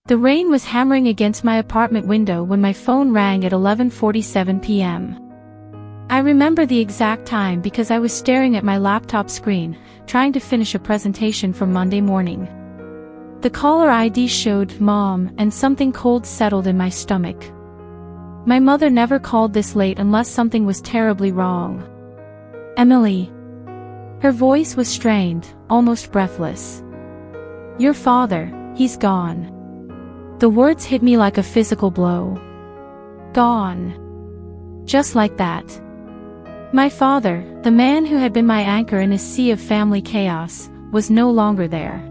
The rain was hammering against my apartment window when my phone rang at 11:47 p.m. I remember the exact time because I was staring at my laptop screen, trying to finish a presentation for Monday morning. The caller ID showed Mom, and something cold settled in my stomach. My mother never called this late unless something was terribly wrong. Emily. Her voice was strained, almost breathless. Your father, he's gone. The words hit me like a physical blow. Gone. Just like that. My father, the man who had been my anchor in a sea of family chaos, was no longer there.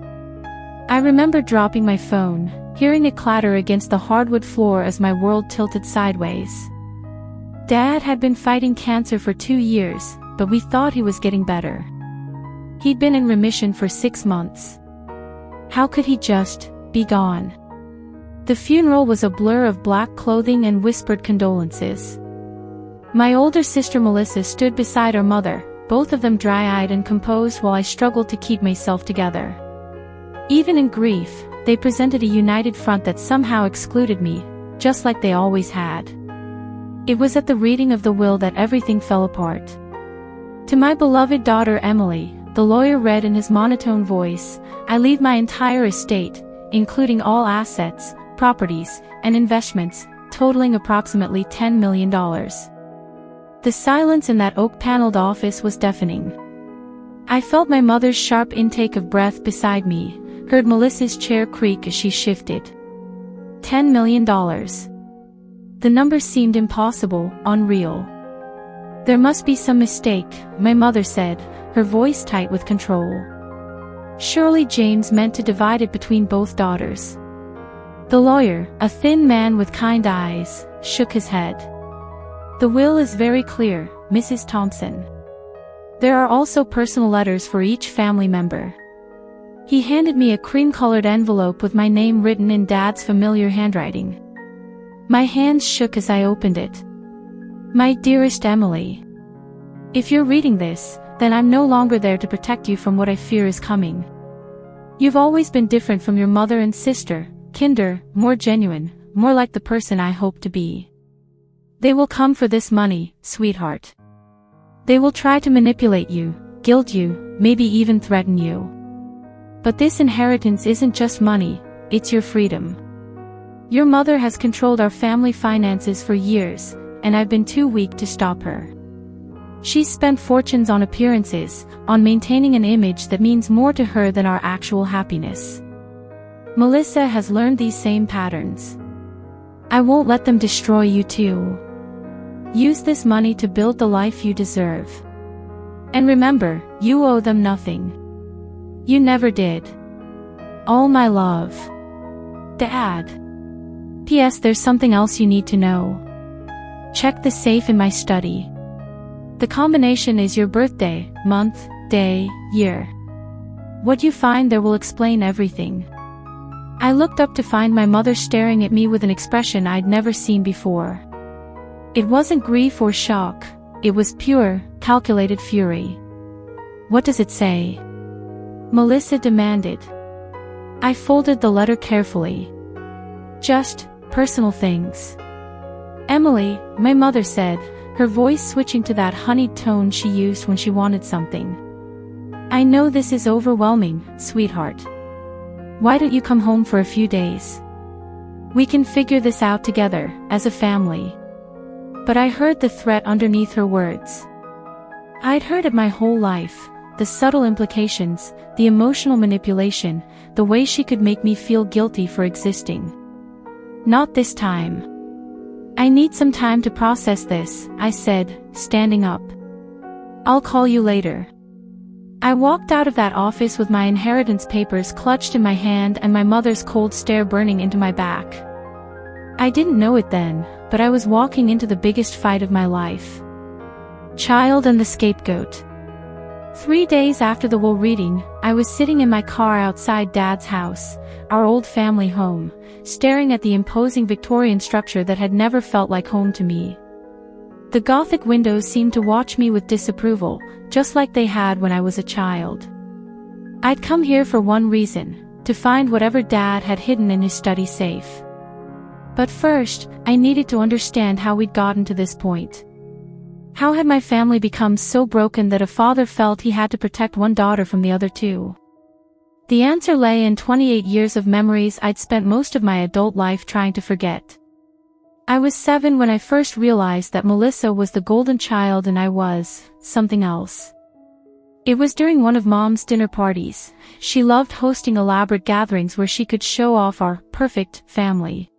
I remember dropping my phone, hearing it clatter against the hardwood floor as my world tilted sideways. Dad had been fighting cancer for 2 years, but we thought he was getting better. He'd been in remission for 6 months. How could he just be gone? The funeral was a blur of black clothing and whispered condolences. My older sister Melissa stood beside our mother, both of them dry-eyed and composed while I struggled to keep myself together. Even in grief, they presented a united front that somehow excluded me, just like they always had. It was at the reading of the will that everything fell apart. To my beloved daughter Emily, the lawyer read in his monotone voice, I leave my entire estate, including all assets, properties, and investments, totaling approximately $10 million. The silence in that oak-paneled office was deafening. I felt my mother's sharp intake of breath beside me, heard Melissa's chair creak as she shifted. $10 million. The number seemed impossible, unreal. There must be some mistake, my mother said, her voice tight with control. Surely James meant to divide it between both daughters. The lawyer, a thin man with kind eyes, shook his head. The will is very clear, Mrs. Thompson. There are also personal letters for each family member. He handed me a cream-colored envelope with my name written in Dad's familiar handwriting. My hands shook as I opened it. My dearest Emily. If you're reading this, then I'm no longer there to protect you from what I fear is coming. You've always been different from your mother and sister, kinder, more genuine, more like the person I hope to be. They will come for this money, sweetheart. They will try to manipulate you, guilt you, maybe even threaten you. But this inheritance isn't just money, it's your freedom. Your mother has controlled our family finances for years, and I've been too weak to stop her. She's spent fortunes on appearances, on maintaining an image that means more to her than our actual happiness. Melissa has learned these same patterns. I won't let them destroy you too. Use this money to build the life you deserve. And remember, you owe them nothing. You never did. All my love. Dad. P.S. There's something else you need to know. Check the safe in my study. The combination is your birthday, month, day, year. What you find there will explain everything. I looked up to find my mother staring at me with an expression I'd never seen before. It wasn't grief or shock, it was pure, calculated fury. What does it say? Melissa demanded. I folded the letter carefully. Just, personal things. Emily, my mother said, her voice switching to that honeyed tone she used when she wanted something. I know this is overwhelming, sweetheart. Why don't you come home for a few days? We can figure this out together, as a family. But I heard the threat underneath her words. I'd heard it my whole life, the subtle implications, the emotional manipulation, the way she could make me feel guilty for existing. Not this time. I need some time to process this, I said, standing up. I'll call you later. I walked out of that office with my inheritance papers clutched in my hand and my mother's cold stare burning into my back. I didn't know it then, but I was walking into the biggest fight of my life. Child and the scapegoat. 3 days after the will reading, I was sitting in my car outside Dad's house, our old family home, staring at the imposing Victorian structure that had never felt like home to me. The Gothic windows seemed to watch me with disapproval, just like they had when I was a child. I'd come here for one reason, to find whatever Dad had hidden in his study safe. But first, I needed to understand how we'd gotten to this point. How had my family become so broken that a father felt he had to protect one daughter from the other two? The answer lay in 28 years of memories I'd spent most of my adult life trying to forget. I was 7 when I first realized that Melissa was the golden child and I was something else. It was during one of Mom's dinner parties. She loved hosting elaborate gatherings where she could show off our perfect family.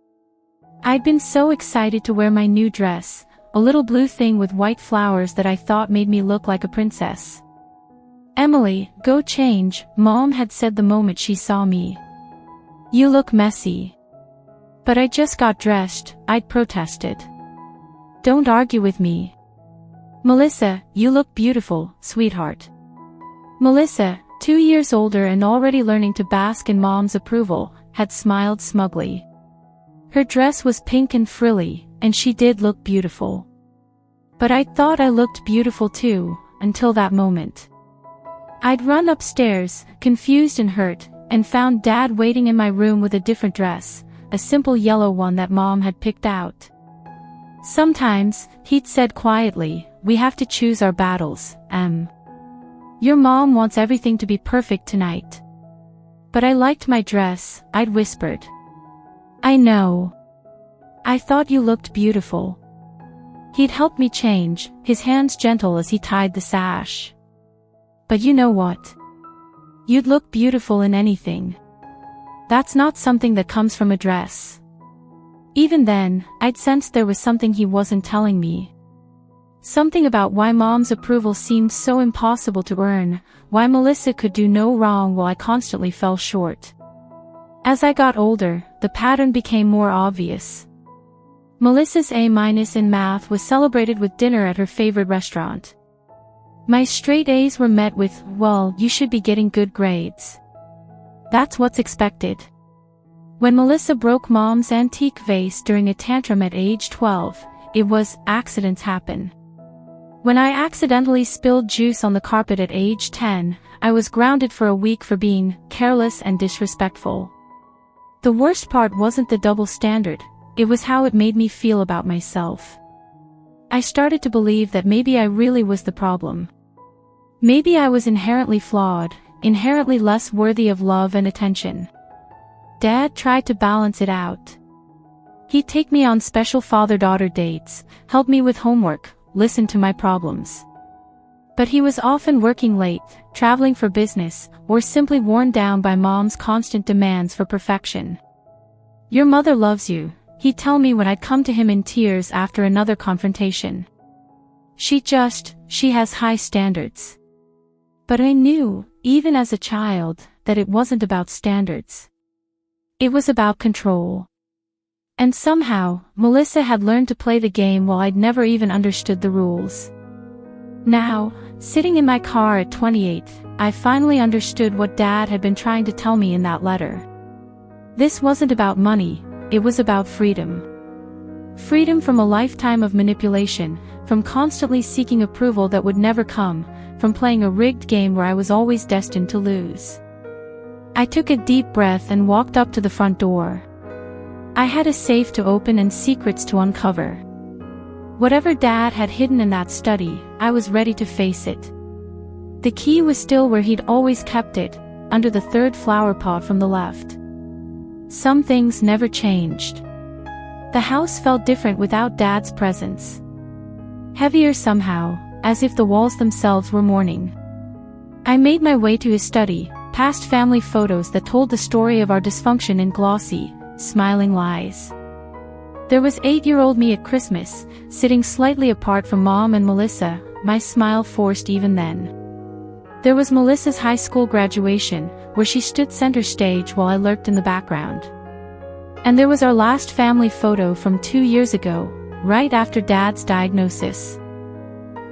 I'd been so excited to wear my new dress, a little blue thing with white flowers that I thought made me look like a princess. "Emily, go change," Mom had said the moment she saw me. "You look messy." "But I just got dressed," I'd protested. "Don't argue with me." "Melissa, you look beautiful, sweetheart." Melissa, 2 years older and already learning to bask in Mom's approval, had smiled smugly. Her dress was pink and frilly, and she did look beautiful. But I thought I looked beautiful too, until that moment. I'd run upstairs, confused and hurt, and found Dad waiting in my room with a different dress, a simple yellow one that Mom had picked out. Sometimes, he'd said quietly, "We have to choose our battles, Em. Your mom wants everything to be perfect tonight." "But I liked my dress," I'd whispered. "I know. I thought you looked beautiful." He'd help me change, his hands gentle as he tied the sash. "But you know what? You'd look beautiful in anything. That's not something that comes from a dress." Even then, I'd sensed there was something he wasn't telling me. Something about why Mom's approval seemed so impossible to earn, why Melissa could do no wrong while I constantly fell short. As I got older, the pattern became more obvious. Melissa's A- in math was celebrated with dinner at her favorite restaurant. My straight A's were met with, "Well, you should be getting good grades. That's what's expected." When Melissa broke Mom's antique vase during a tantrum at age 12, it was, accidents happen. When I accidentally spilled juice on the carpet at age 10, I was grounded for a week for being careless and disrespectful. The worst part wasn't the double standard, it was how it made me feel about myself. I started to believe that maybe I really was the problem. Maybe I was inherently flawed, inherently less worthy of love and attention. Dad tried to balance it out. He'd take me on special father-daughter dates, help me with homework, listen to my problems. But he was often working late, traveling for business, or simply worn down by Mom's constant demands for perfection. "Your mother loves you," he'd tell me when I'd come to him in tears after another confrontation. She has high standards." But I knew, even as a child, that it wasn't about standards. It was about control. And somehow, Melissa had learned to play the game while I'd never even understood the rules. Now, sitting in my car at 28, I finally understood what Dad had been trying to tell me in that letter. This wasn't about money, it was about freedom. Freedom from a lifetime of manipulation, from constantly seeking approval that would never come, from playing a rigged game where I was always destined to lose. I took a deep breath and walked up to the front door. I had a safe to open and secrets to uncover. Whatever Dad had hidden in that study, I was ready to face it. The key was still where he'd always kept it, under the third flower pot from the left. Some things never changed. The house felt different without Dad's presence. Heavier somehow, as if the walls themselves were mourning. I made my way to his study, past family photos that told the story of our dysfunction in glossy, smiling lies. There was 8-year-old me at Christmas, sitting slightly apart from Mom and Melissa, my smile forced even then. There was Melissa's high school graduation, where she stood center stage while I lurked in the background. And there was our last family photo from 2 years ago, right after Dad's diagnosis.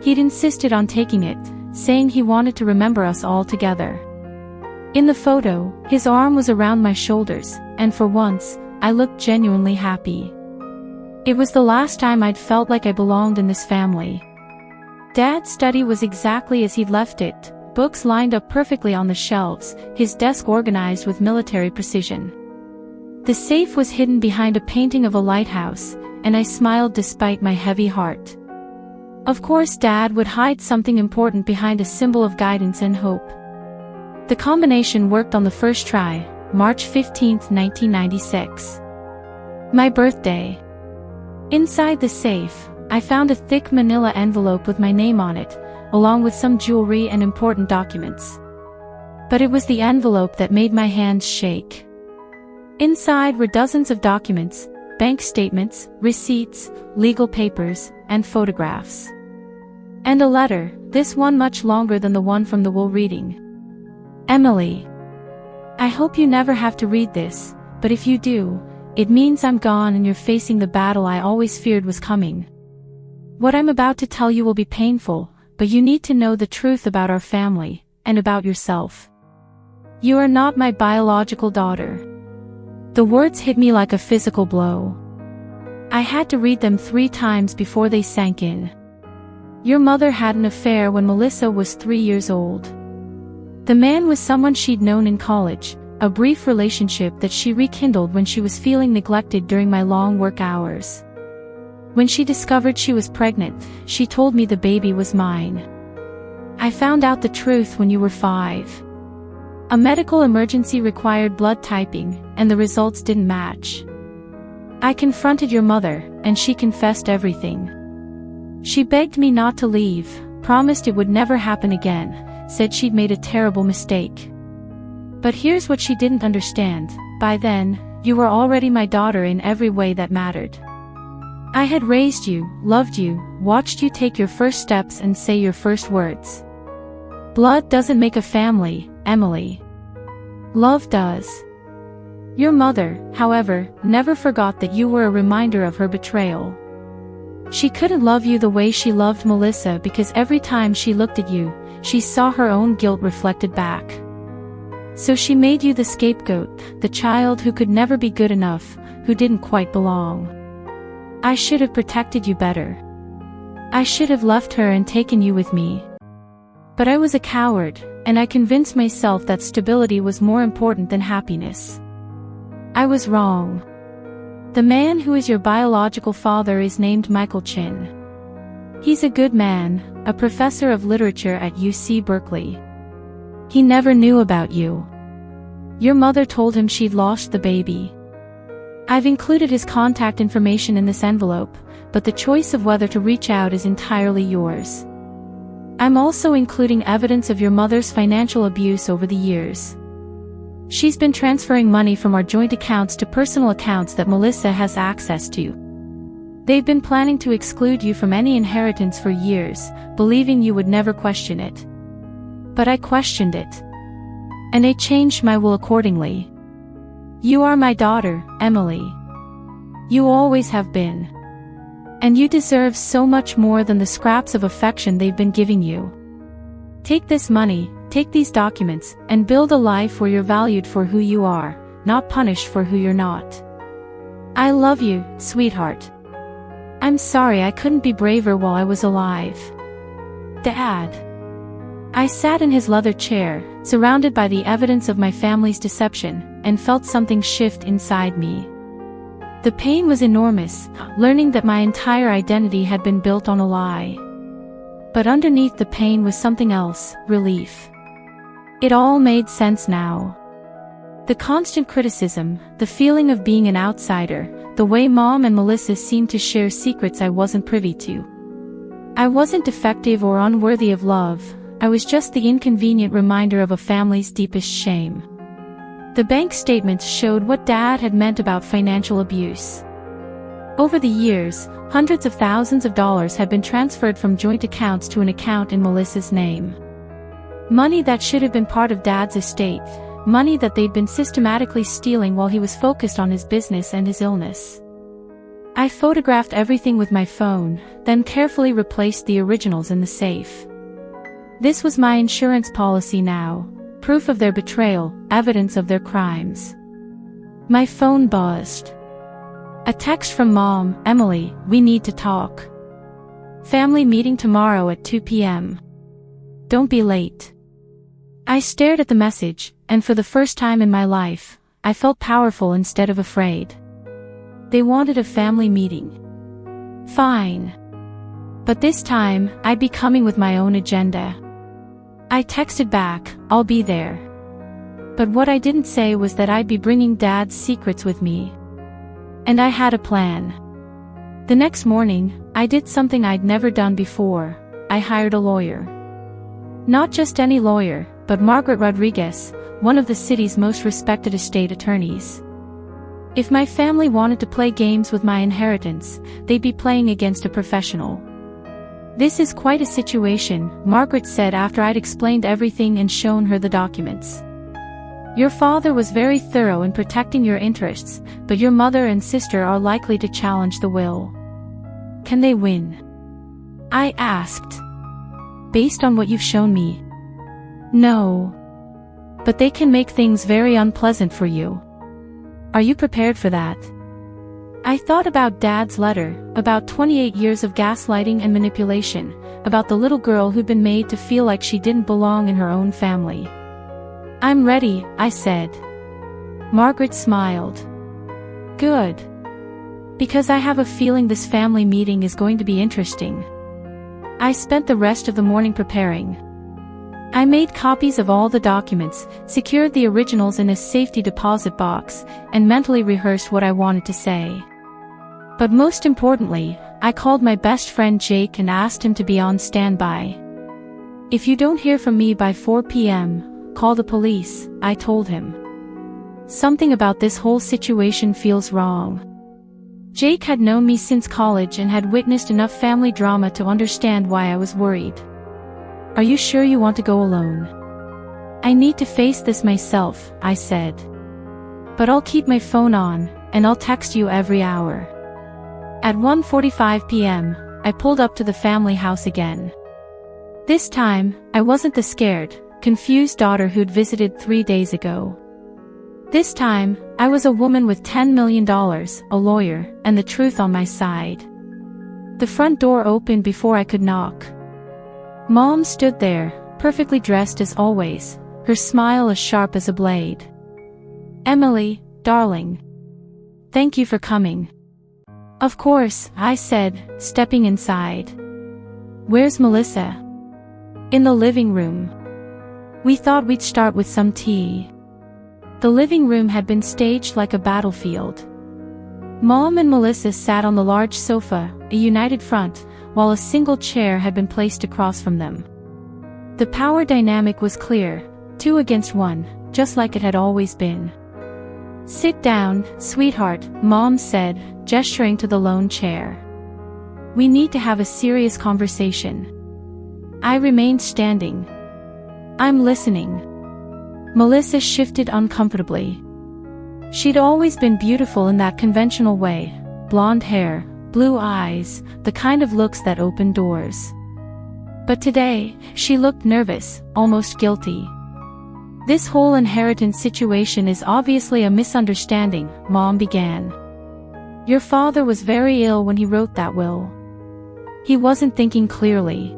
He'd insisted on taking it, saying he wanted to remember us all together. In the photo, his arm was around my shoulders, and for once, I looked genuinely happy. It was the last time I'd felt like I belonged in this family. Dad's study was exactly as he'd left it, books lined up perfectly on the shelves, his desk organized with military precision. The safe was hidden behind a painting of a lighthouse, and I smiled despite my heavy heart. Of course, Dad would hide something important behind a symbol of guidance and hope. The combination worked on the first try, March 15, 1996. My birthday. Inside the safe, I found a thick manila envelope with my name on it, along with some jewelry and important documents. But it was the envelope that made my hands shake. Inside were dozens of documents, bank statements, receipts, legal papers, and photographs. And a letter, this one much longer than the one from the will reading. Emily. I hope you never have to read this, but if you do, it means I'm gone and you're facing the battle I always feared was coming. What I'm about to tell you will be painful, but you need to know the truth about our family, and about yourself. You are not my biological daughter. The words hit me like a physical blow. I had to read them 3 times before they sank in. Your mother had an affair when Melissa was 3 years old. The man was someone she'd known in college, a brief relationship that she rekindled when she was feeling neglected during my long work hours. When she discovered she was pregnant, she told me the baby was mine. I found out the truth when you were 5. A medical emergency required blood typing, and the results didn't match. I confronted your mother, and she confessed everything. She begged me not to leave, promised it would never happen again, said she'd made a terrible mistake. But here's what she didn't understand: by then, you were already my daughter in every way that mattered. I had raised you, loved you, watched you take your first steps and say your first words. Blood doesn't make a family, Emily. Love does. Your mother, however, never forgot that you were a reminder of her betrayal. She couldn't love you the way she loved Melissa because every time she looked at you, she saw her own guilt reflected back. So she made you the scapegoat, the child who could never be good enough, who didn't quite belong. I should have protected you better. I should have left her and taken you with me. But I was a coward, and I convinced myself that stability was more important than happiness. I was wrong. The man who is your biological father is named Michael Chin. He's a good man, a professor of literature at UC Berkeley. He never knew about you. Your mother told him she'd lost the baby. I've included his contact information in this envelope, but the choice of whether to reach out is entirely yours. I'm also including evidence of your mother's financial abuse over the years. She's been transferring money from our joint accounts to personal accounts that Melissa has access to. They've been planning to exclude you from any inheritance for years, believing you would never question it. But I questioned it. And I changed my will accordingly. You are my daughter, Emily. You always have been. And you deserve so much more than the scraps of affection they've been giving you. Take this money, take these documents, and build a life where you're valued for who you are, not punished for who you're not. I love you, sweetheart. I'm sorry I couldn't be braver while I was alive. Dad. I sat in his leather chair, surrounded by the evidence of my family's deception, and felt something shift inside me. The pain was enormous, learning that my entire identity had been built on a lie. But underneath the pain was something else, relief. It all made sense now. The constant criticism, the feeling of being an outsider, the way Mom and Melissa seemed to share secrets I wasn't privy to. I wasn't defective or unworthy of love, I was just the inconvenient reminder of a family's deepest shame. The bank statements showed what Dad had meant about financial abuse. Over the years, hundreds of thousands of dollars had been transferred from joint accounts to an account in Melissa's name. Money that should have been part of Dad's estate, money that they'd been systematically stealing while he was focused on his business and his illness. I photographed everything with my phone, then carefully replaced the originals in the safe. This was my insurance policy now, proof of their betrayal, evidence of their crimes. My phone buzzed. A text from Mom: Emily, we need to talk. Family meeting tomorrow at 2 p.m. Don't be late. I stared at the message, and for the first time in my life, I felt powerful instead of afraid. They wanted a family meeting. Fine. But this time, I'd be coming with my own agenda. I texted back, "I'll be there." But what I didn't say was that I'd be bringing Dad's secrets with me. And I had a plan. The next morning, I did something I'd never done before. I hired a lawyer. Not just any lawyer, but Margaret Rodriguez, one of the city's most respected estate attorneys. If my family wanted to play games with my inheritance, they'd be playing against a professional. "This is quite a situation," Margaret said after I'd explained everything and shown her the documents. "Your father was very thorough in protecting your interests, but your mother and sister are likely to challenge the will. Can they win?" I asked. "Based on what you've shown me?" "No. But they can make things very unpleasant for you. Are you prepared for that?" I thought about Dad's letter, about 28 years of gaslighting and manipulation, about the little girl who'd been made to feel like she didn't belong in her own family. "I'm ready," I said. Margaret smiled. "Good. Because I have a feeling this family meeting is going to be interesting." I spent the rest of the morning preparing. I made copies of all the documents, secured the originals in a safety deposit box, and mentally rehearsed what I wanted to say. But most importantly, I called my best friend Jake and asked him to be on standby. "If you don't hear from me by 4 p.m., call the police," I told him. "Something about this whole situation feels wrong." Jake had known me since college and had witnessed enough family drama to understand why I was worried. "Are you sure you want to go alone?" "I need to face this myself," I said. "But I'll keep my phone on, and I'll text you every hour." At 1:45 p.m., I pulled up to the family house again. This time, I wasn't the scared, confused daughter who'd visited 3 days ago. This time, I was a woman with $10 million, a lawyer, and the truth on my side. The front door opened before I could knock. Mom stood there, perfectly dressed as always, her smile as sharp as a blade. "Emily, darling. Thank you for coming." "Of course," I said, stepping inside. "Where's Melissa?" "In the living room. We thought we'd start with some tea." The living room had been staged like a battlefield. Mom and Melissa sat on the large sofa, a united front, while a single chair had been placed across from them. The power dynamic was clear, 2 against 1, just like it had always been. "Sit down, sweetheart," Mom said, gesturing to the lone chair. "We need to have a serious conversation." I remained standing. "I'm listening." Melissa shifted uncomfortably. She'd always been beautiful in that conventional way, blonde hair, blue eyes, the kind of looks that open doors. But today, she looked nervous, almost guilty. "This whole inheritance situation is obviously a misunderstanding," Mom began. "Your father was very ill when he wrote that will. He wasn't thinking clearly."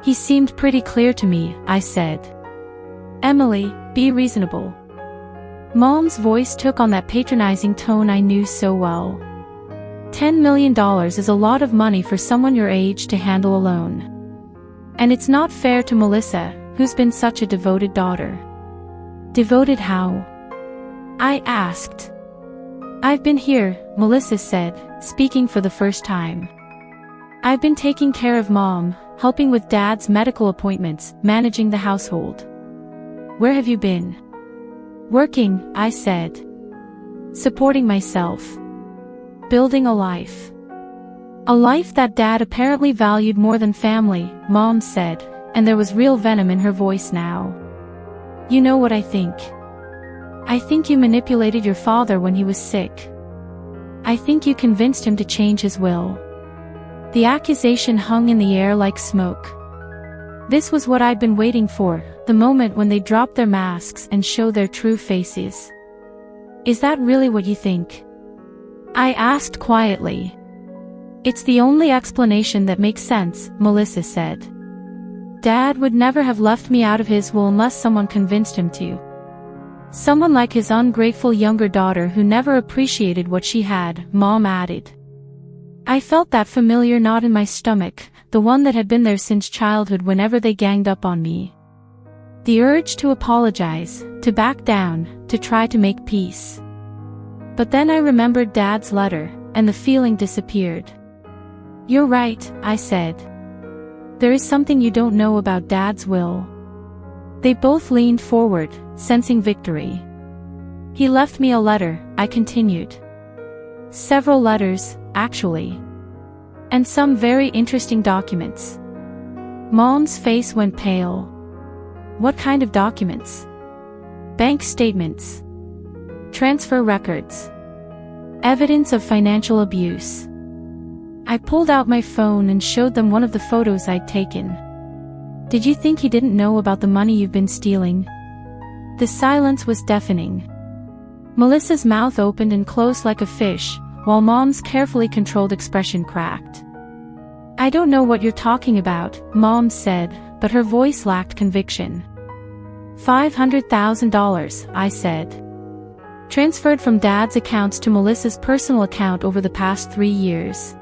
"He seemed pretty clear to me," I said. "Emily, be reasonable." Mom's voice took on that patronizing tone I knew so well. $10 million is a lot of money for someone your age to handle alone. And it's not fair to Melissa, who's been such a devoted daughter. "Devoted how?" I asked. "I've been here," Melissa said, speaking for the first time. "I've been taking care of Mom, helping with Dad's medical appointments, managing the household." "Where have you been?" "Working," I said. "Supporting myself. Building a life. A life that Dad apparently valued more than family," Mom said, and there was real venom in her voice now. "You know what I think? I think you manipulated your father when he was sick. I think you convinced him to change his will." The accusation hung in the air like smoke. This was what I'd been waiting for, the moment when they drop their masks and show their true faces. "Is that really what you think?" I asked quietly. "It's the only explanation that makes sense," Melissa said. Dad would never have left me out of his will unless someone convinced him to. Someone like his ungrateful younger daughter who never appreciated what she had, Mom added. I felt that familiar knot in my stomach, the one that had been there since childhood whenever they ganged up on me. The urge to apologize, to back down, to try to make peace. But then I remembered Dad's letter, and the feeling disappeared. You're right, I said. There is something you don't know about Dad's will. They both leaned forward, sensing victory. He left me a letter, I continued. Several letters, actually. And some very interesting documents. Mom's face went pale. What kind of documents? Bank statements. Transfer records. Evidence of financial abuse. I pulled out my phone and showed them one of the photos I'd taken. Did you think he didn't know about the money you've been stealing? The silence was deafening. Melissa's mouth opened and closed like a fish, while Mom's carefully controlled expression cracked. I don't know what you're talking about, Mom said, but her voice lacked conviction. $500,000, I said. Transferred from Dad's accounts to Melissa's personal account over the past 3 years.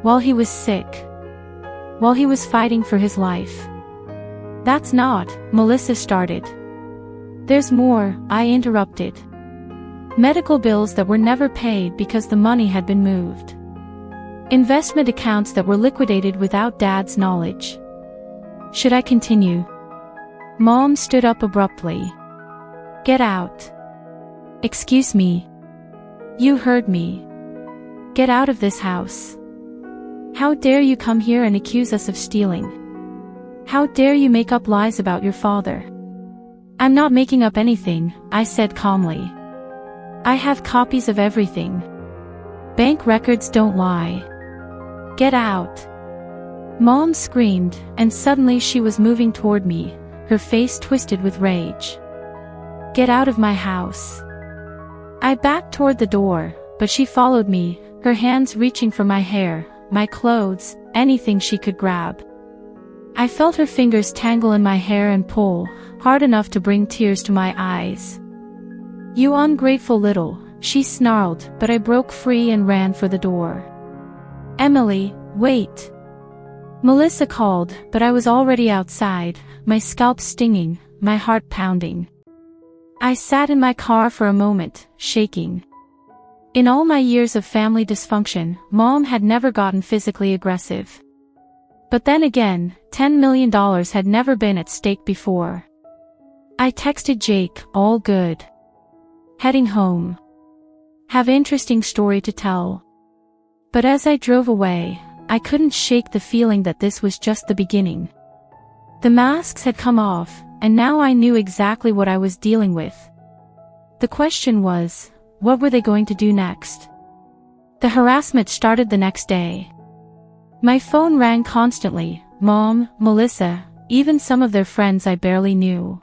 While he was sick. While he was fighting for his life. That's not, Melissa started. There's more, I interrupted. Medical bills that were never paid because the money had been moved. Investment accounts that were liquidated without Dad's knowledge. Should I continue? Mom stood up abruptly. Get out. Excuse me. You heard me. Get out of this house. How dare you come here and accuse us of stealing? How dare you make up lies about your father? I'm not making up anything, I said calmly. I have copies of everything. Bank records don't lie. Get out. Mom screamed, and suddenly she was moving toward me, her face twisted with rage. Get out of my house. I backed toward the door, but she followed me, her hands reaching for my hair, my clothes, anything she could grab. I felt her fingers tangle in my hair and pull, hard enough to bring tears to my eyes. You ungrateful little, she snarled, but I broke free and ran for the door. Emily, wait. Melissa called, but I was already outside, my scalp stinging, my heart pounding. I sat in my car for a moment, shaking. In all my years of family dysfunction, Mom had never gotten physically aggressive. But then again, $10 million had never been at stake before. I texted Jake, all good. Heading home. Have interesting story to tell. But as I drove away, I couldn't shake the feeling that this was just the beginning. The masks had come off, and now I knew exactly what I was dealing with. The question was, what were they going to do next? The harassment started the next day. My phone rang constantly, Mom, Melissa, even some of their friends I barely knew.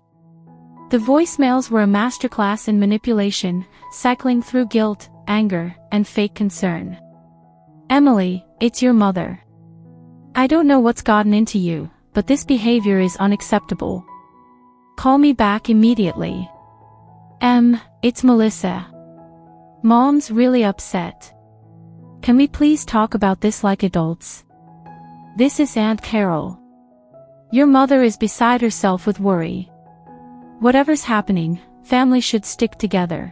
The voicemails were a masterclass in manipulation, cycling through guilt, anger, and fake concern. Emily, it's your mother. I don't know what's gotten into you, but this behavior is unacceptable. Call me back immediately. It's Melissa. Mom's really upset. Can we please talk about this like adults? This is Aunt Carol. Your mother is beside herself with worry. Whatever's happening, family should stick together.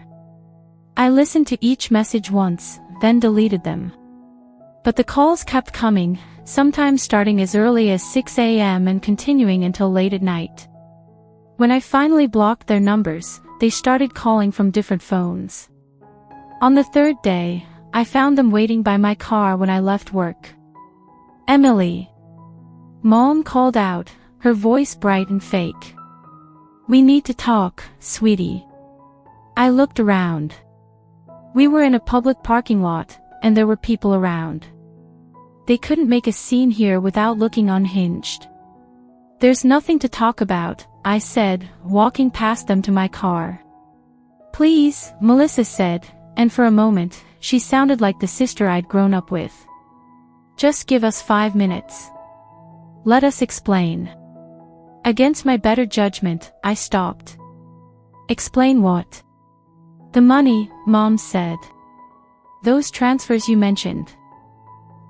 I listened to each message once, then deleted them. But the calls kept coming, sometimes starting as early as 6 a.m. and continuing until late at night. When I finally blocked their numbers, they started calling from different phones. On the third day, I found them waiting by my car when I left work. Emily. Mom called out, her voice bright and fake. We need to talk, sweetie. I looked around. We were in a public parking lot, and there were people around. They couldn't make a scene here without looking unhinged. There's nothing to talk about, I said, walking past them to my car. Please, Melissa said, and for a moment, she sounded like the sister I'd grown up with. Just give us 5 minutes. Let us explain. Against my better judgment, I stopped. Explain what? The money, Mom said. Those transfers you mentioned.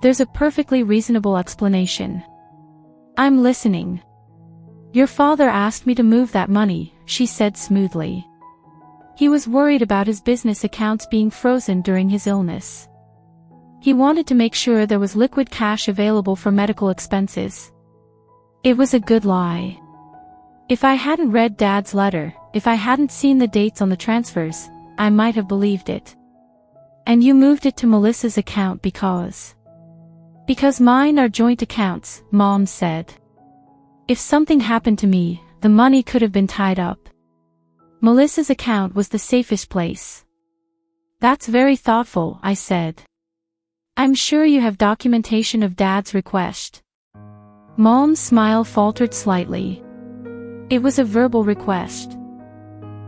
There's a perfectly reasonable explanation. I'm listening. Your father asked me to move that money, she said smoothly. He was worried about his business accounts being frozen during his illness. He wanted to make sure there was liquid cash available for medical expenses. It was a good lie. If I hadn't read Dad's letter, if I hadn't seen the dates on the transfers, I might have believed it. And you moved it to Melissa's account because mine are joint accounts, Mom said. If something happened to me, the money could have been tied up. Melissa's account was the safest place. That's very thoughtful, I said. I'm sure you have documentation of Dad's request. Mom's smile faltered slightly. It was a verbal request.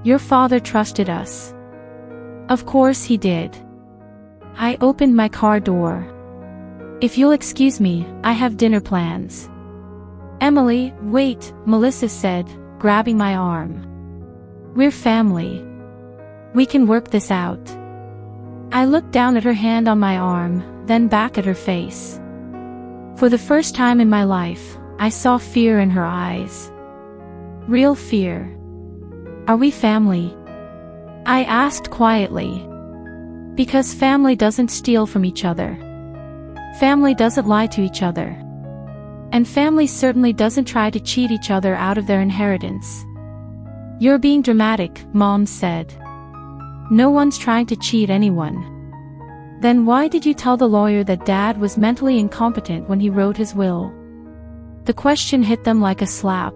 Your father trusted us. Of course he did. I opened my car door. If you'll excuse me, I have dinner plans. Emily, wait, Melissa said, grabbing my arm. We're family. We can work this out. I looked down at her hand on my arm, then back at her face. For the first time in my life, I saw fear in her eyes. Real fear. Are we family? I asked quietly. Because family doesn't steal from each other. Family doesn't lie to each other. And family certainly doesn't try to cheat each other out of their inheritance. You're being dramatic, Mom said. No one's trying to cheat anyone. Then why did you tell the lawyer that Dad was mentally incompetent when he wrote his will? The question hit them like a slap.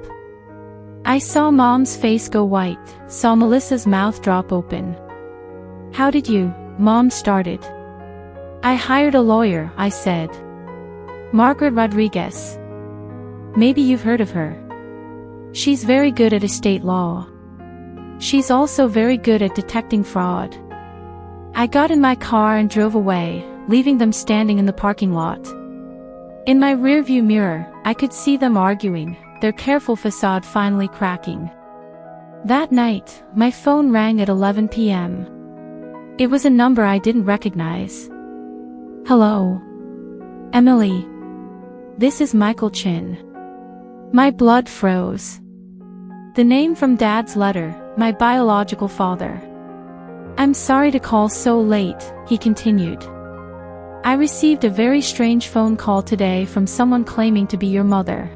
I saw Mom's face go white, saw Melissa's mouth drop open. How did you? Mom started. I hired a lawyer, I said. Margaret Rodriguez. Maybe you've heard of her. She's very good at estate law. She's also very good at detecting fraud. I got in my car and drove away, leaving them standing in the parking lot. In my rearview mirror, I could see them arguing, their careful facade finally cracking. That night, my phone rang at 11 p.m. It was a number I didn't recognize. Hello? Emily. This is Michael Chin. My blood froze. The name from Dad's letter, my biological father. I'm sorry to call so late, he continued. I received a very strange phone call today from someone claiming to be your mother.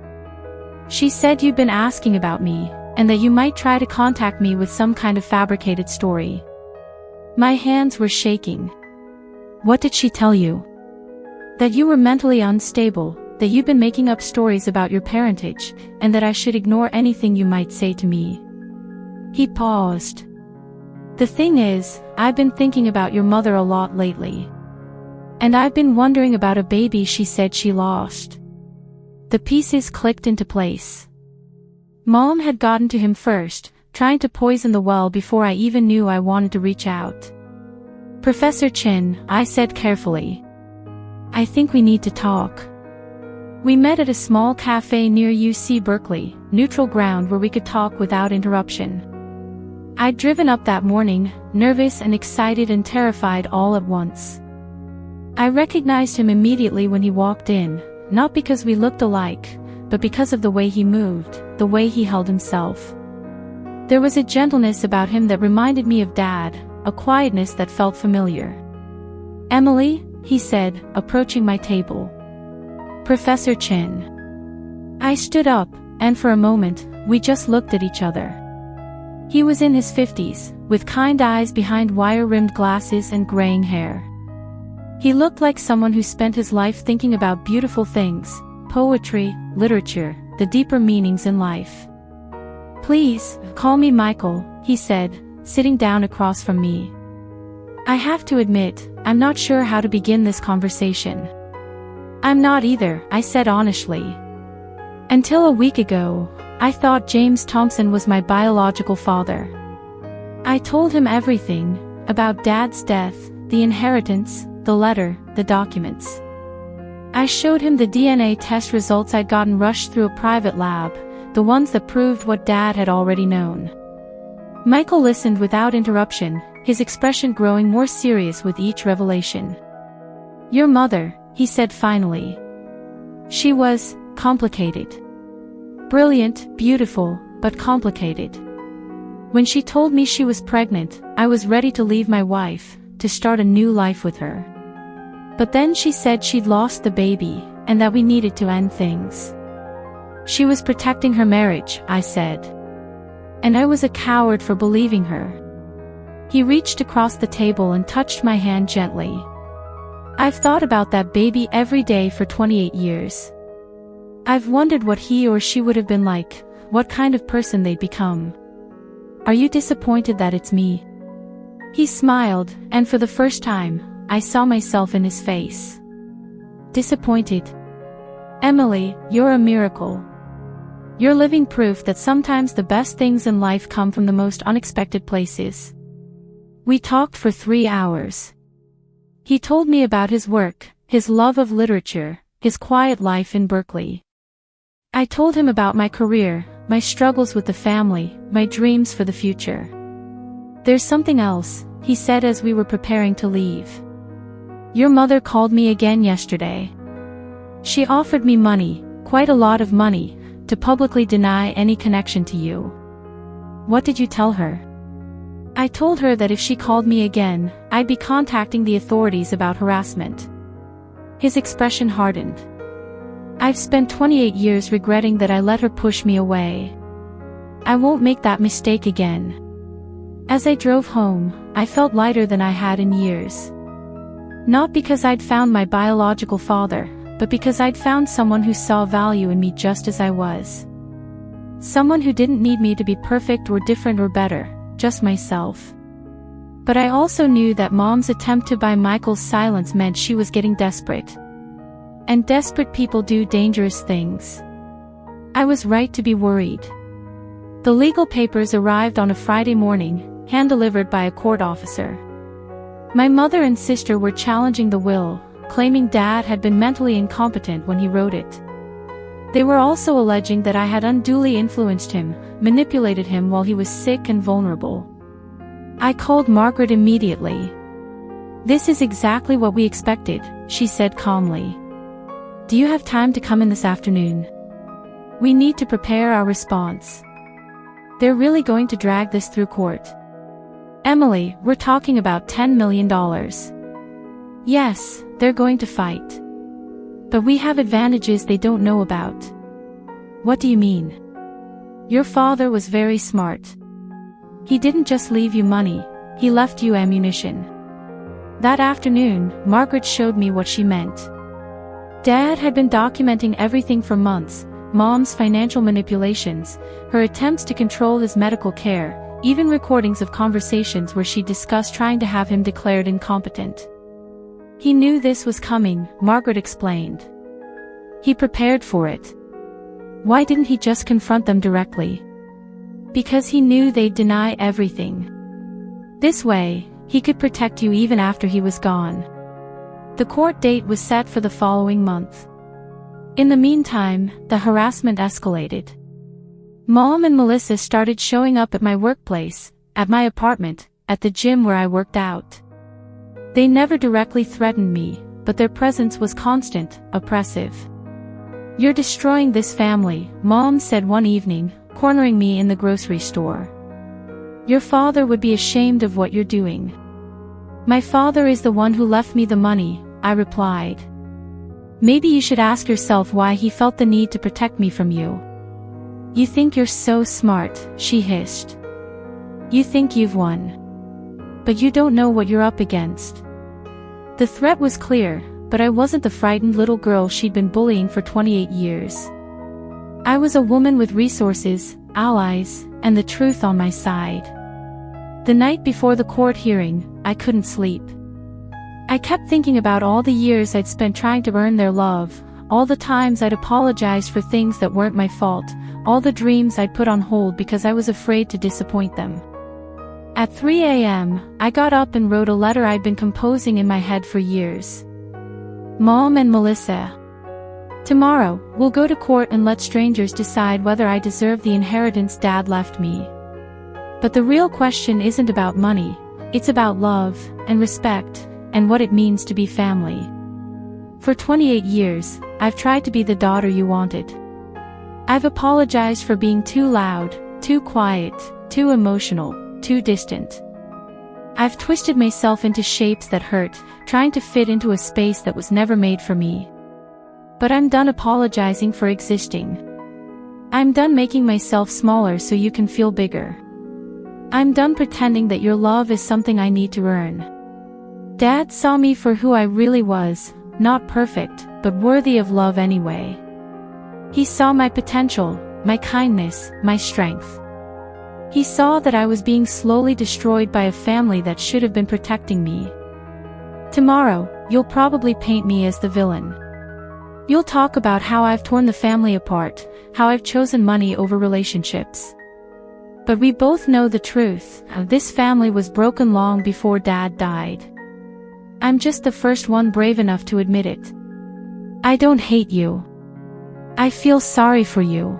She said you'd been asking about me, and that you might try to contact me with some kind of fabricated story. My hands were shaking. What did she tell you? That you were mentally unstable, that you've been making up stories about your parentage, and that I should ignore anything you might say to me. He paused. The thing is, I've been thinking about your mother a lot lately. And I've been wondering about a baby she said she lost. The pieces clicked into place. Mom had gotten to him first, trying to poison the well before I even knew I wanted to reach out. Professor Chin, I said carefully. I think we need to talk. We met at a small cafe near UC Berkeley, neutral ground where we could talk without interruption. I'd driven up that morning, nervous and excited and terrified all at once. I recognized him immediately when he walked in, not because we looked alike, but because of the way he moved, the way he held himself. There was a gentleness about him that reminded me of Dad, a quietness that felt familiar. Emily, he said, approaching my table. Professor Chin. I stood up, and for a moment, we just looked at each other. He was in his 50s, with kind eyes behind wire-rimmed glasses and graying hair. He looked like someone who spent his life thinking about beautiful things, poetry, literature, the deeper meanings in life. Please, call me Michael, he said, sitting down across from me. I have to admit, I'm not sure how to begin this conversation. I'm not either, I said honestly. Until a week ago, I thought James Thompson was my biological father. I told him everything, about Dad's death, the inheritance, the letter, the documents. I showed him the DNA test results I'd gotten rushed through a private lab, the ones that proved what Dad had already known. Michael listened without interruption, his expression growing more serious with each revelation. "Your mother," he said finally. "She was complicated. Brilliant, beautiful, but complicated. When she told me she was pregnant, I was ready to leave my wife, to start a new life with her. But then she said she'd lost the baby, and that we needed to end things. She was protecting her marriage," I said. And I was a coward for believing her. He reached across the table and touched my hand gently. "I've thought about that baby every day for 28 years. I've wondered what he or she would have been like, what kind of person they'd become. Are you disappointed that it's me?" He smiled, and for the first time, I saw myself in his face. "Disappointed? Emily, you're a miracle. You're living proof that sometimes the best things in life come from the most unexpected places." We talked for 3 hours. He told me about his work, his love of literature, his quiet life in Berkeley. I told him about my career, my struggles with the family, my dreams for the future. "There's something else," he said as we were preparing to leave. "Your mother called me again yesterday. She offered me money, quite a lot of money, to publicly deny any connection to you." "What did you tell her?" "I told her that if she called me again, I'd be contacting the authorities about harassment." His expression hardened. "I've spent 28 years regretting that I let her push me away. I won't make that mistake again." As I drove home, I felt lighter than I had in years. Not because I'd found my biological father, but because I'd found someone who saw value in me just as I was. Someone who didn't need me to be perfect or different or better, just myself. But I also knew that Mom's attempt to buy Michael's silence meant she was getting desperate. And desperate people do dangerous things. I was right to be worried. The legal papers arrived on a Friday morning, hand-delivered by a court officer. My mother and sister were challenging the will, claiming Dad had been mentally incompetent when he wrote it. They were also alleging that I had unduly influenced him, manipulated him while he was sick and vulnerable. I called Margaret immediately. "This is exactly what we expected," she said calmly. "Do you have time to come in this afternoon? We need to prepare our response. They're really going to drag this through court. Emily, we're talking about $10 million. Yes, they're going to fight. But we have advantages they don't know about." "What do you mean?" "Your father was very smart. He didn't just leave you money, he left you ammunition." That afternoon, Margaret showed me what she meant. Dad had been documenting everything for months, Mom's financial manipulations, her attempts to control his medical care, even recordings of conversations where she discussed trying to have him declared incompetent. He knew this was coming, Margaret explained. He prepared for it. Why didn't he just confront them directly? Because he knew they'd deny everything. This way, he could protect you even after he was gone. The court date was set for the following month. In the meantime, the harassment escalated. Mom and Melissa started showing up at my workplace, at my apartment, at the gym where I worked out. They never directly threatened me, but their presence was constant, oppressive. "You're destroying this family," Mom said one evening, cornering me in the grocery store. "Your father would be ashamed of what you're doing." "My father is the one who left me the money," I replied. "Maybe you should ask yourself why he felt the need to protect me from you." "You think you're so smart," she hissed. "You think you've won. But you don't know what you're up against." The threat was clear, but I wasn't the frightened little girl she'd been bullying for 28 years. I was a woman with resources, allies, and the truth on my side. The night before the court hearing, I couldn't sleep. I kept thinking about all the years I'd spent trying to earn their love, all the times I'd apologized for things that weren't my fault, all the dreams I'd put on hold because I was afraid to disappoint them. At 3 a.m., I got up and wrote a letter I'd been composing in my head for years. Mom and Melissa, Tomorrow, we'll go to court and let strangers decide whether I deserve the inheritance Dad left me. But the real question isn't about money, it's about love, and respect, and what it means to be family. For 28 years, I've tried to be the daughter you wanted. I've apologized for being too loud, too quiet, too emotional, too distant. I've twisted myself into shapes that hurt, trying to fit into a space that was never made for me. But I'm done apologizing for existing. I'm done making myself smaller so you can feel bigger. I'm done pretending that your love is something I need to earn. Dad saw me for who I really was, not perfect, but worthy of love anyway. He saw my potential, my kindness, my strength. He saw that I was being slowly destroyed by a family that should have been protecting me. Tomorrow, you'll probably paint me as the villain. You'll talk about how I've torn the family apart, how I've chosen money over relationships. But we both know the truth, this family was broken long before Dad died. I'm just the first one brave enough to admit it. I don't hate you. I feel sorry for you.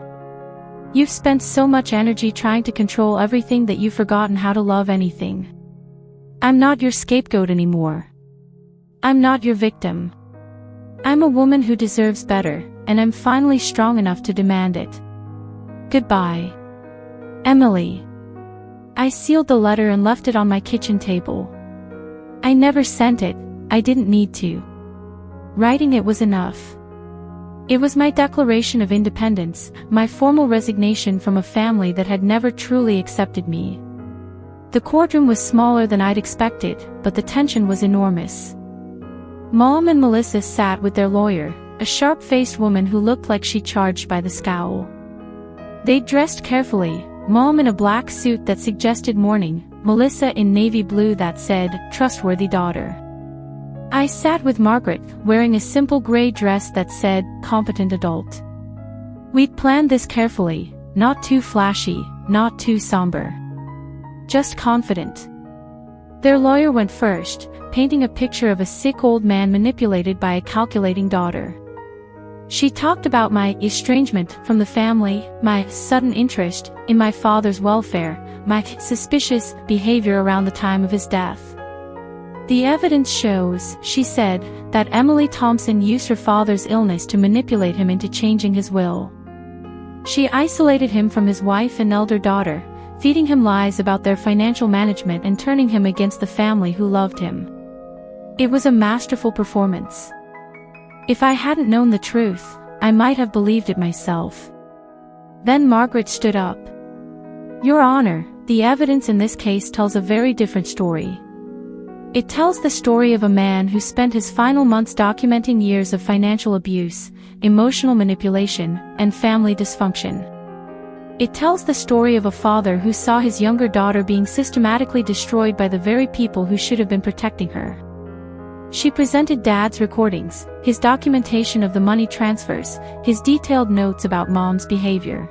You've spent so much energy trying to control everything that you've forgotten how to love anything. I'm not your scapegoat anymore. I'm not your victim. I'm a woman who deserves better, and I'm finally strong enough to demand it. Goodbye. Emily. I sealed the letter and left it on my kitchen table. I never sent it, I didn't need to. Writing it was enough. It was my declaration of independence, my formal resignation from a family that had never truly accepted me. The courtroom was smaller than I'd expected, but the tension was enormous. Mom and Melissa sat with their lawyer, a sharp-faced woman who looked like she charged by the scowl. They'd dressed carefully, Mom in a black suit that suggested mourning, Melissa in navy blue that said, trustworthy daughter. I sat with Margaret, wearing a simple gray dress that said, competent adult. We'd planned this carefully, not too flashy, not too somber. Just confident. Their lawyer went first, painting a picture of a sick old man manipulated by a calculating daughter. She talked about my estrangement from the family, my sudden interest in my father's welfare, my suspicious behavior around the time of his death. The evidence shows, she said, that Emily Thompson used her father's illness to manipulate him into changing his will. She isolated him from his wife and elder daughter, feeding him lies about their financial management and turning him against the family who loved him. It was a masterful performance. If I hadn't known the truth, I might have believed it myself. Then Margaret stood up. Your Honor, the evidence in this case tells a very different story. It tells the story of a man who spent his final months documenting years of financial abuse, emotional manipulation, and family dysfunction. It tells the story of a father who saw his younger daughter being systematically destroyed by the very people who should have been protecting her. She presented Dad's recordings, his documentation of the money transfers, his detailed notes about Mom's behavior.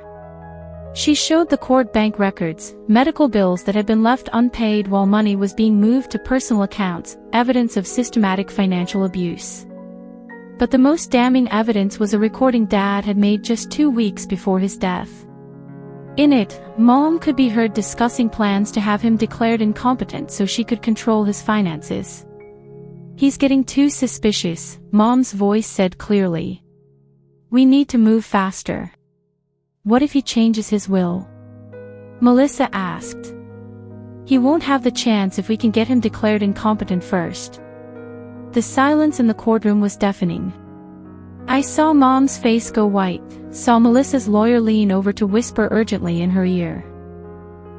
She showed the court bank records, medical bills that had been left unpaid while money was being moved to personal accounts, evidence of systematic financial abuse. But the most damning evidence was a recording Dad had made just 2 weeks before his death. In it, Mom could be heard discussing plans to have him declared incompetent so she could control his finances. He's getting too suspicious, Mom's voice said clearly. We need to move faster. What if he changes his will? Melissa asked. He won't have the chance if we can get him declared incompetent first. The silence in the courtroom was deafening. I saw Mom's face go white, saw Melissa's lawyer lean over to whisper urgently in her ear.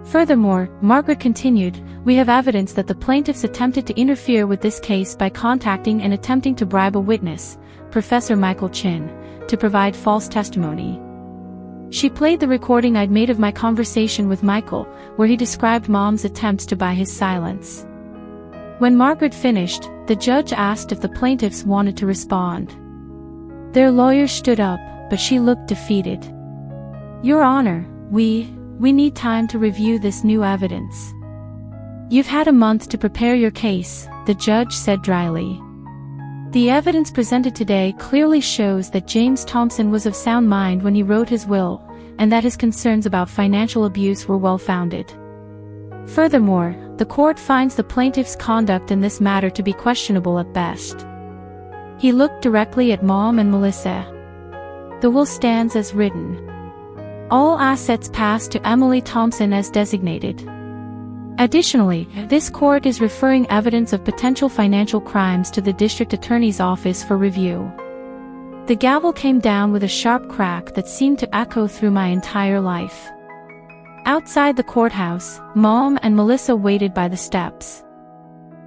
Furthermore, Margaret continued, we have evidence that the plaintiffs attempted to interfere with this case by contacting and attempting to bribe a witness, Professor Michael Chin, to provide false testimony. She played the recording I'd made of my conversation with Michael, where he described Mom's attempts to buy his silence. When Margaret finished, the judge asked if the plaintiffs wanted to respond. Their lawyer stood up, but she looked defeated. Your Honor, we need time to review this new evidence. You've had a month to prepare your case, the judge said dryly. The evidence presented today clearly shows that James Thompson was of sound mind when he wrote his will, and that his concerns about financial abuse were well-founded. Furthermore, the court finds the plaintiff's conduct in this matter to be questionable at best. He looked directly at Mom and Melissa. The will stands as written. All assets passed to Emily Thompson as designated. Additionally, this court is referring evidence of potential financial crimes to the district attorney's office for review. The gavel came down with a sharp crack that seemed to echo through my entire life. Outside the courthouse, Mom and Melissa waited by the steps.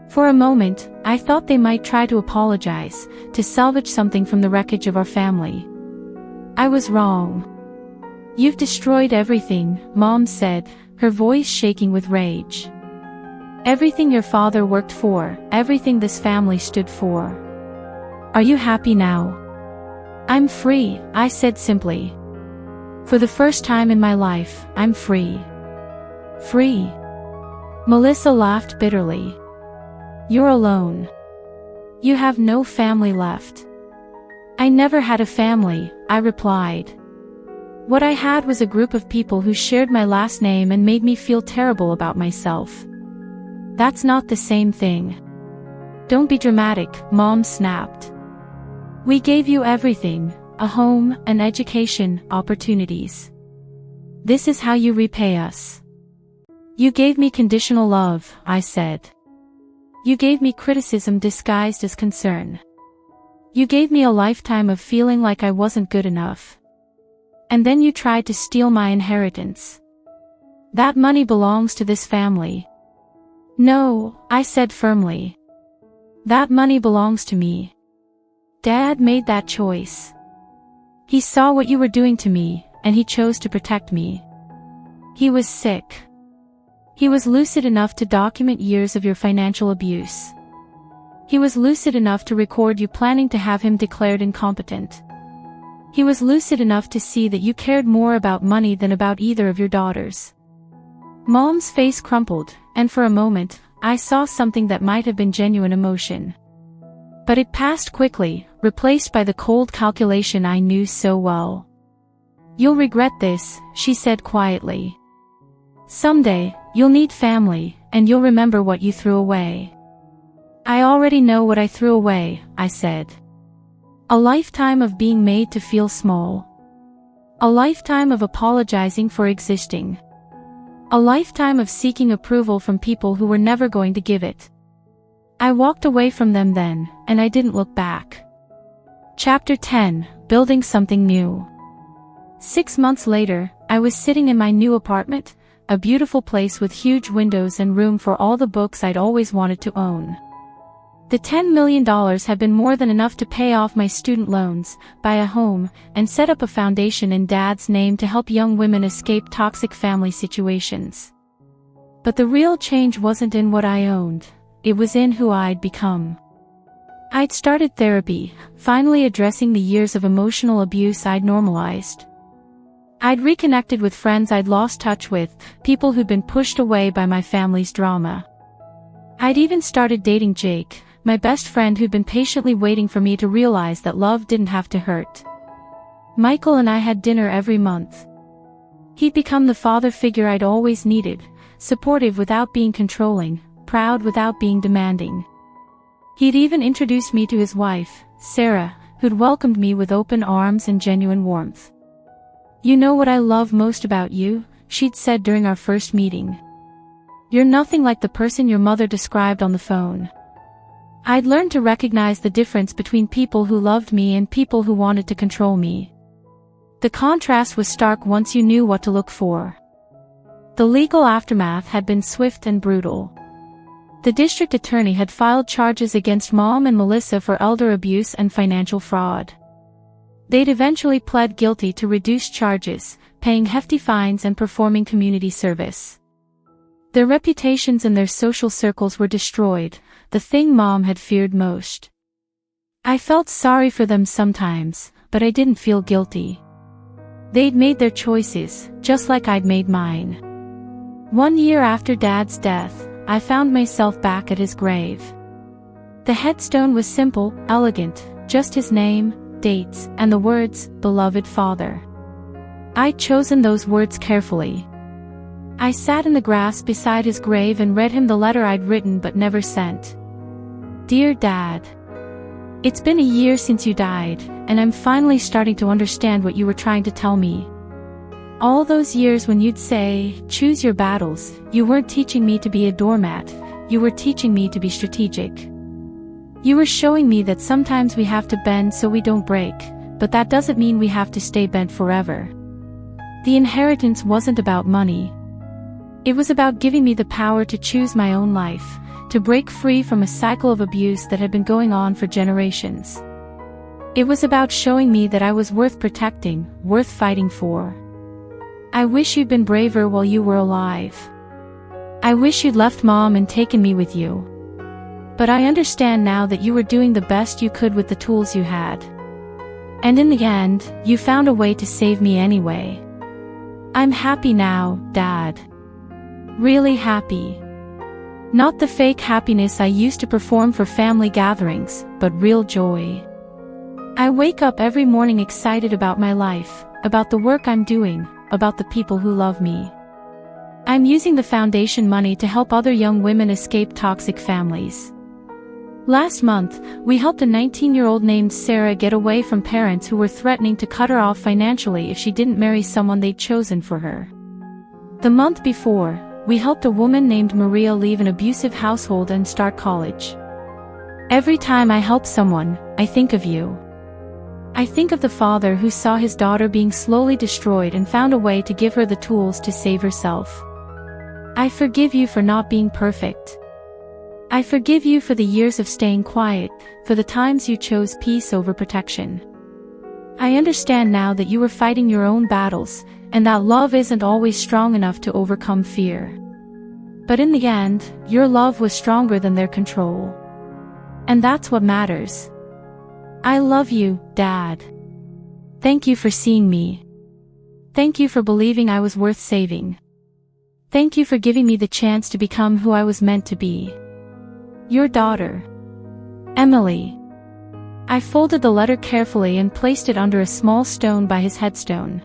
For a moment, I thought they might try to apologize, to salvage something from the wreckage of our family. I was wrong. "You've destroyed everything," Mom said, her voice shaking with rage. "Everything your father worked for, everything this family stood for. Are you happy now?" "I'm free," I said simply. "For the first time in my life, I'm free." "Free?" Melissa laughed bitterly. "You're alone. You have no family left." "I never had a family," I replied. "What I had was a group of people who shared my last name and made me feel terrible about myself." "That's not the same thing." "Don't be dramatic," Mom snapped. "We gave you everything, a home, an education, opportunities. This is how you repay us." "You gave me conditional love," I said. "You gave me criticism disguised as concern. You gave me a lifetime of feeling like I wasn't good enough. And then you tried to steal my inheritance. That money belongs to this family." "No," I said firmly. "That money belongs to me. Dad made that choice. He saw what you were doing to me, and he chose to protect me. He was sick. He was lucid enough to document years of your financial abuse. He was lucid enough to record you planning to have him declared incompetent. He was lucid enough to see that you cared more about money than about either of your daughters." Mom's face crumpled, and for a moment, I saw something that might have been genuine emotion. But it passed quickly, replaced by the cold calculation I knew so well. "You'll regret this," she said quietly. "Someday, you'll need family, and you'll remember what you threw away." "I already know what I threw away," I said. "A lifetime of being made to feel small. A lifetime of apologizing for existing. A lifetime of seeking approval from people who were never going to give it. I walked away from them then, and I didn't look back." Chapter 10, Building Something New. 6 months later, I was sitting in my new apartment, a beautiful place with huge windows and room for all the books I'd always wanted to own. The $10 million had been more than enough to pay off my student loans, buy a home, and set up a foundation in Dad's name to help young women escape toxic family situations. But the real change wasn't in what I owned, it was in who I'd become. I'd started therapy, finally addressing the years of emotional abuse I'd normalized. I'd reconnected with friends I'd lost touch with, people who'd been pushed away by my family's drama. I'd even started dating Jake, my best friend who'd been patiently waiting for me to realize that love didn't have to hurt. Michael and I had dinner every month. He'd become the father figure I'd always needed, supportive without being controlling, proud without being demanding. He'd even introduced me to his wife, Sarah, who'd welcomed me with open arms and genuine warmth. "You know what I love most about you?" she'd said during our first meeting. "You're nothing like the person your mother described on the phone." I'd learned to recognize the difference between people who loved me and people who wanted to control me. The contrast was stark once you knew what to look for. The legal aftermath had been swift and brutal. The district attorney had filed charges against Mom and Melissa for elder abuse and financial fraud. They'd eventually pled guilty to reduced charges, paying hefty fines and performing community service. Their reputations and their social circles were destroyed, the thing Mom had feared most. I felt sorry for them sometimes, but I didn't feel guilty. They'd made their choices, just like I'd made mine. 1 year after Dad's death, I found myself back at his grave. The headstone was simple, elegant, just his name, dates, and the words, "Beloved Father." I'd chosen those words carefully. I sat in the grass beside his grave and read him the letter I'd written but never sent. Dear Dad. It's been a year since you died, and I'm finally starting to understand what you were trying to tell me. All those years when you'd say, "Choose your battles," you weren't teaching me to be a doormat, you were teaching me to be strategic. You were showing me that sometimes we have to bend so we don't break, but that doesn't mean we have to stay bent forever. The inheritance wasn't about money. It was about giving me the power to choose my own life, to break free from a cycle of abuse that had been going on for generations. It was about showing me that I was worth protecting, worth fighting for. I wish you'd been braver while you were alive. I wish you'd left Mom and taken me with you. But I understand now that you were doing the best you could with the tools you had. And in the end, you found a way to save me anyway. I'm happy now, Dad. Really happy. Not the fake happiness I used to perform for family gatherings, but real joy. I wake up every morning excited about my life, about the work I'm doing, about the people who love me. I'm using the foundation money to help other young women escape toxic families. Last month, we helped a 19-year-old named Sarah get away from parents who were threatening to cut her off financially if she didn't marry someone they'd chosen for her. The month before, we helped a woman named Maria leave an abusive household and start college. Every time I help someone, I think of you. I think of the father who saw his daughter being slowly destroyed and found a way to give her the tools to save herself. I forgive you for not being perfect. I forgive you for the years of staying quiet, for the times you chose peace over protection. I understand now that you were fighting your own battles, and that love isn't always strong enough to overcome fear. But in the end, your love was stronger than their control. And that's what matters. I love you, Dad. Thank you for seeing me. Thank you for believing I was worth saving. Thank you for giving me the chance to become who I was meant to be. Your daughter, Emily. I folded the letter carefully and placed it under a small stone by his headstone.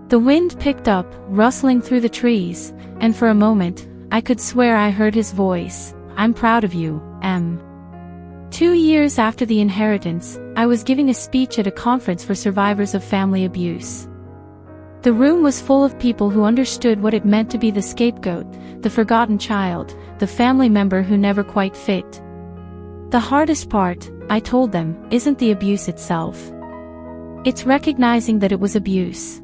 The wind picked up, rustling through the trees, and for a moment, I could swear I heard his voice. I'm proud of you, Em. 2 years after the inheritance, I was giving a speech at a conference for survivors of family abuse. The room was full of people who understood what it meant to be the scapegoat, the forgotten child, the family member who never quite fit. The hardest part, I told them, isn't the abuse itself. It's recognizing that it was abuse.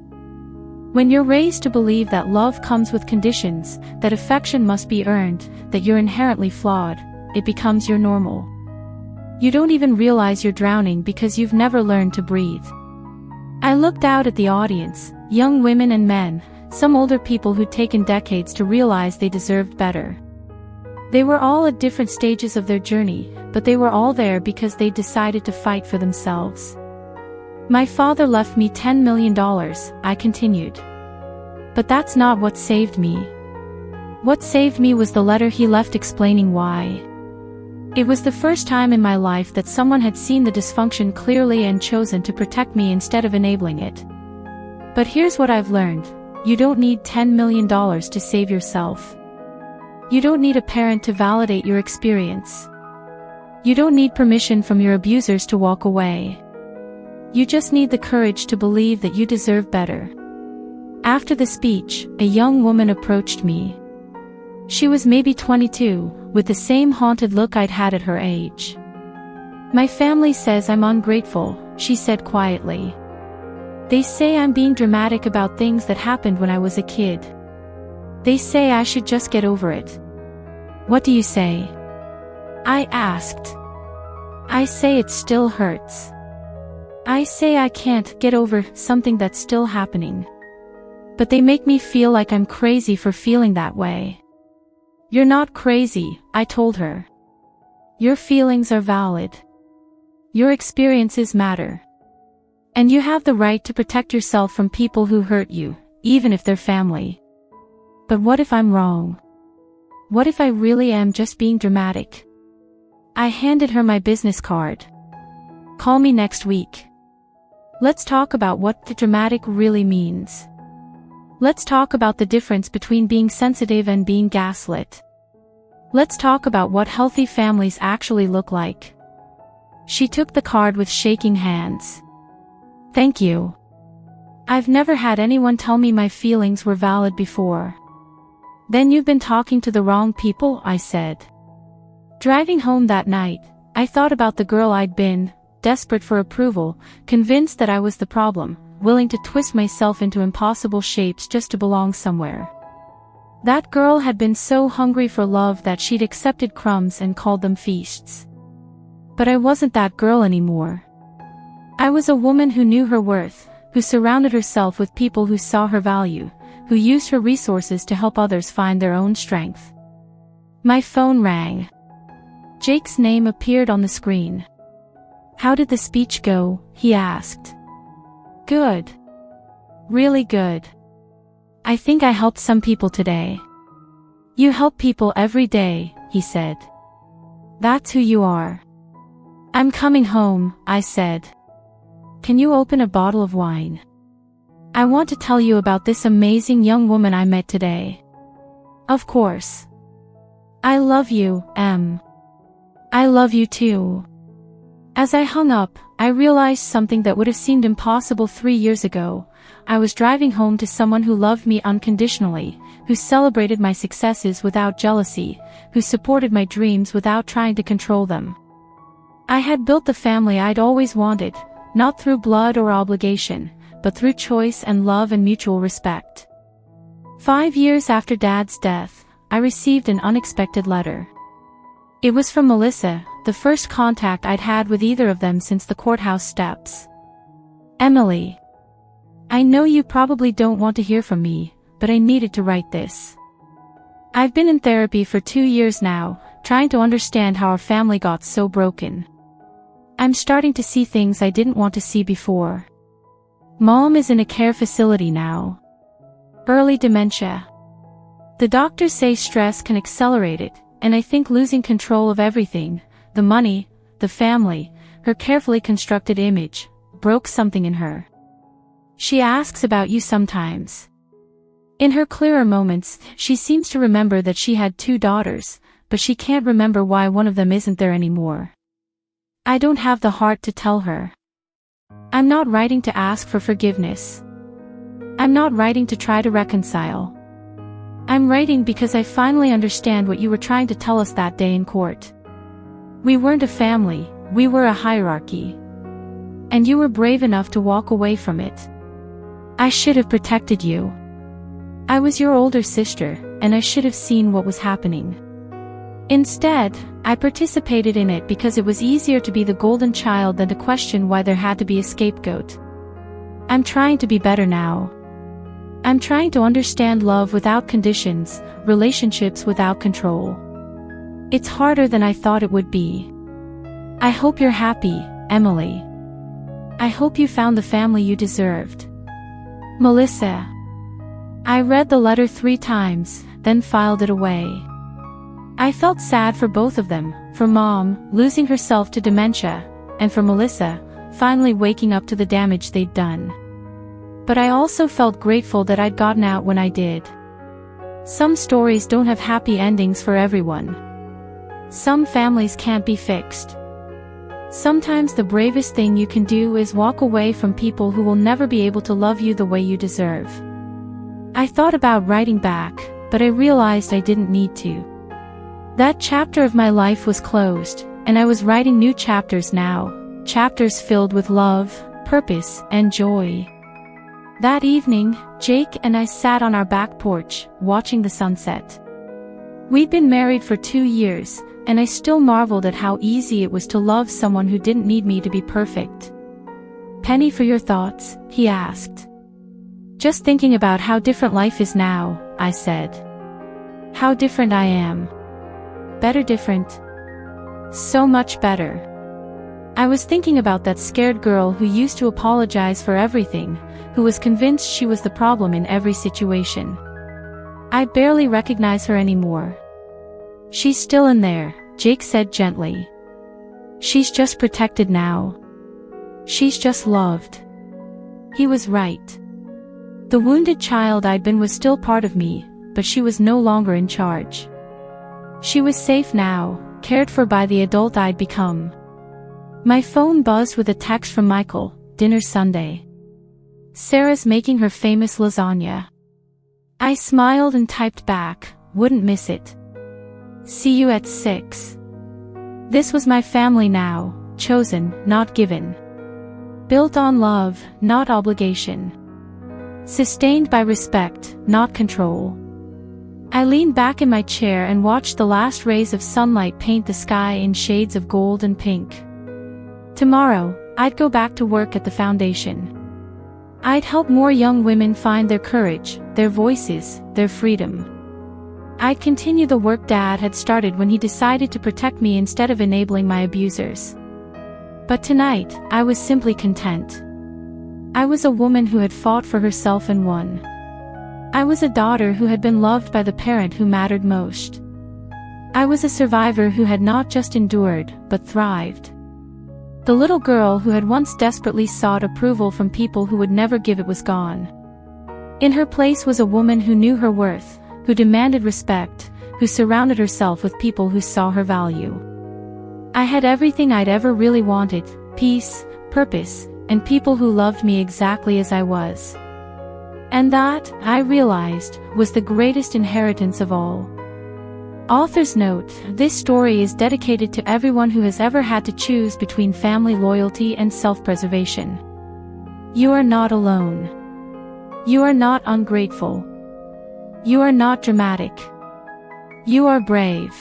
When you're raised to believe that love comes with conditions, that affection must be earned, that you're inherently flawed, it becomes your normal. You don't even realize you're drowning because you've never learned to breathe. I looked out at the audience, young women and men, some older people who'd taken decades to realize they deserved better. They were all at different stages of their journey, but they were all there because they decided to fight for themselves. My father left me $10 million, I continued. But that's not what saved me. What saved me was the letter he left explaining why. It was the first time in my life that someone had seen the dysfunction clearly and chosen to protect me instead of enabling it. But here's what I've learned. You don't need $10 million to save yourself. You don't need a parent to validate your experience. You don't need permission from your abusers to walk away. You just need the courage to believe that you deserve better. After the speech, a young woman approached me. She was maybe 22, with the same haunted look I'd had at her age. My family says I'm ungrateful, she said quietly. They say I'm being dramatic about things that happened when I was a kid. They say I should just get over it. What do you say? I asked. I say it still hurts. I say I can't get over something that's still happening. But they make me feel like I'm crazy for feeling that way. You're not crazy, I told her. Your feelings are valid. Your experiences matter. And you have the right to protect yourself from people who hurt you, even if they're family. But what if I'm wrong? What if I really am just being dramatic? I handed her my business card. Call me next week. Let's talk about what the dramatic really means. Let's talk about the difference between being sensitive and being gaslit. Let's talk about what healthy families actually look like. She took the card with shaking hands. Thank you. I've never had anyone tell me my feelings were valid before. Then you've been talking to the wrong people, I said. Driving home that night, I thought about the girl I'd been, desperate for approval, convinced that I was the problem, willing to twist myself into impossible shapes just to belong somewhere. That girl had been so hungry for love that she'd accepted crumbs and called them feasts. But I wasn't that girl anymore. I was a woman who knew her worth, who surrounded herself with people who saw her value, who used her resources to help others find their own strength. My phone rang. Jake's name appeared on the screen. How did the speech go? He asked. Good. Really good. I think I helped some people today. You help people every day, he said. That's who you are. I'm coming home, I said. Can you open a bottle of wine? I want to tell you about this amazing young woman I met today. Of course. I love you, Em. I love you too. As I hung up, I realized something that would have seemed impossible 3 years ago. I was driving home to someone who loved me unconditionally, who celebrated my successes without jealousy, who supported my dreams without trying to control them. I had built the family I'd always wanted, not through blood or obligation, but through choice and love and mutual respect. 5 years after Dad's death, I received an unexpected letter. It was from Melissa, the first contact I'd had with either of them since the courthouse steps. Emily. I know you probably don't want to hear from me, but I needed to write this. I've been in therapy for 2 years now, trying to understand how our family got so broken. I'm starting to see things I didn't want to see before. Mom is in a care facility now. Early dementia. The doctors say stress can accelerate it, and I think losing control of everything, the money, the family, her carefully constructed image, broke something in her. She asks about you sometimes. In her clearer moments, she seems to remember that she had 2 daughters, but she can't remember why one of them isn't there anymore. I don't have the heart to tell her. I'm not writing to ask for forgiveness. I'm not writing to try to reconcile. I'm writing because I finally understand what you were trying to tell us that day in court. We weren't a family, we were a hierarchy. And you were brave enough to walk away from it. I should have protected you. I was your older sister, and I should have seen what was happening. Instead, I participated in it because it was easier to be the golden child than to question why there had to be a scapegoat. I'm trying to be better now. I'm trying to understand love without conditions, relationships without control. It's harder than I thought it would be. I hope you're happy, Emily. I hope you found the family you deserved. Melissa. I read the letter 3 times, then filed it away. I felt sad for both of them, for Mom, losing herself to dementia, and for Melissa, finally waking up to the damage they'd done. But I also felt grateful that I'd gotten out when I did. Some stories don't have happy endings for everyone. Some families can't be fixed. Sometimes the bravest thing you can do is walk away from people who will never be able to love you the way you deserve. I thought about writing back, but I realized I didn't need to. That chapter of my life was closed, and I was writing new chapters now, chapters filled with love, purpose, and joy. That evening, Jake and I sat on our back porch, watching the sunset. We'd been married for 2 years, and I still marveled at how easy it was to love someone who didn't need me to be perfect. Penny, for your thoughts, he asked. Just thinking about how different life is now, I said. How different I am. Better different. So much better. I was thinking about that scared girl who used to apologize for everything, who was convinced she was the problem in every situation. I barely recognize her anymore. She's still in there, Jake said gently. She's just protected now. She's just loved. He was right. The wounded child I'd been was still part of me, but she was no longer in charge. She was safe now, cared for by the adult I'd become. My phone buzzed with a text from Michael, "Dinner Sunday. Sarah's making her famous lasagna." I smiled and typed back, "Wouldn't miss it. See you at 6. This was my family now, chosen, not given. Built on love, not obligation. Sustained by respect, not control. I leaned back in my chair and watched the last rays of sunlight paint the sky in shades of gold and pink. Tomorrow, I'd go back to work at the foundation. I'd help more young women find their courage, their voices, their freedom. I'd continue the work Dad had started when he decided to protect me instead of enabling my abusers. But tonight, I was simply content. I was a woman who had fought for herself and won. I was a daughter who had been loved by the parent who mattered most. I was a survivor who had not just endured, but thrived. The little girl who had once desperately sought approval from people who would never give it was gone. In her place was a woman who knew her worth, who demanded respect, who surrounded herself with people who saw her value. I had everything I'd ever really wanted: peace, purpose, and people who loved me exactly as I was. And that, I realized, was the greatest inheritance of all. Author's note: this story is dedicated to everyone who has ever had to choose between family loyalty and self-preservation. You are not alone. You are not ungrateful. You are not dramatic. You are brave.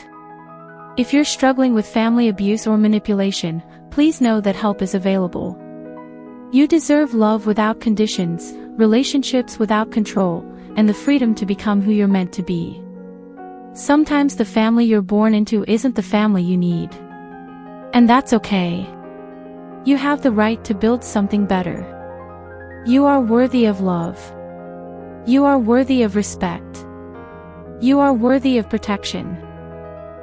If you're struggling with family abuse or manipulation, please know that help is available. You deserve love without conditions, relationships without control, and the freedom to become who you're meant to be. Sometimes the family you're born into isn't the family you need. And that's okay. You have the right to build something better. You are worthy of love. You are worthy of respect. You are worthy of protection.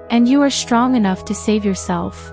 And you are strong enough to save yourself.